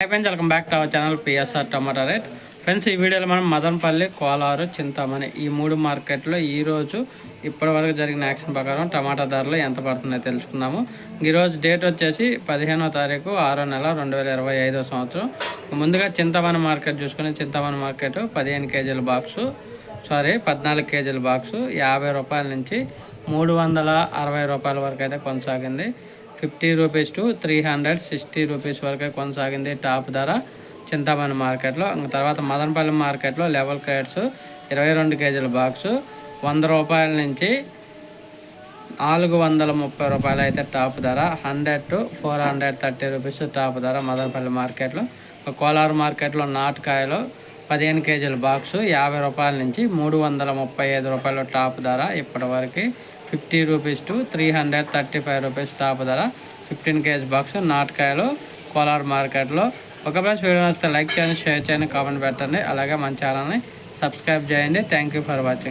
Hi friends, welcome back to our channel PSR tomato rate. Friends, ఈ వీడియోలో మనం మదనపల్లి, కోలారు, చింతామణి ఈ మూడు మార్కెట్లో ఈరోజు ఇప్పటివరకు జరిగిన యాక్షన్ ప్రకారం టమాటా ధరలు ఎంత పడుతున్నాయో తెలుసుకుందాము. ఈరోజు డేట్ వచ్చేసి 15వ తారీఖు 6వ నెల 2025 సంవత్సరం. ముందుగా చింతామణి మార్కెట్ చూసుకుని, చింతామణి మార్కెట్ 15 కేజీల బాక్సు 14 కేజీల బాక్సు 50 రూపాయల నుంచి 360 రూపాయల వరకు అయితే కొనసాగింది. 50 రూపీస్ టు 360 రూపీస్ వరకు కొనసాగింది టాప్ ధర చింతామణి మార్కెట్లో. తర్వాత మదనపల్లి మార్కెట్లో లెవెల్ క్రేట్స్ 22 కేజీల బాక్సు 100 రూపాయల నుంచి 430 రూపాయలు అయితే టాప్ ధర. 100 టు 430 రూపీస్ టాప్ ధర మదనపల్లి మార్కెట్లో. కోలారు మార్కెట్లో నాటుకాయలు 15 కేజీల బాక్సు 50 రూపాయల నుంచి 335 రూపాయలు టాప్ ధర ఇప్పటివరకు. 50 రూపీస్ టు 335 రూపీస్ టాప్ ధర 15 కేజీ బాక్స్ నాటుకాయలు కోలార్ మార్కెట్లో. ఒక ప్లస్ వీడియో వస్తే లైక్ చేయండి, షేర్ చేయండి, కామెంట్ పెట్టండి. అలాగే మన ఛానల్ని సబ్స్క్రైబ్ చేయండి. Thank you for watching.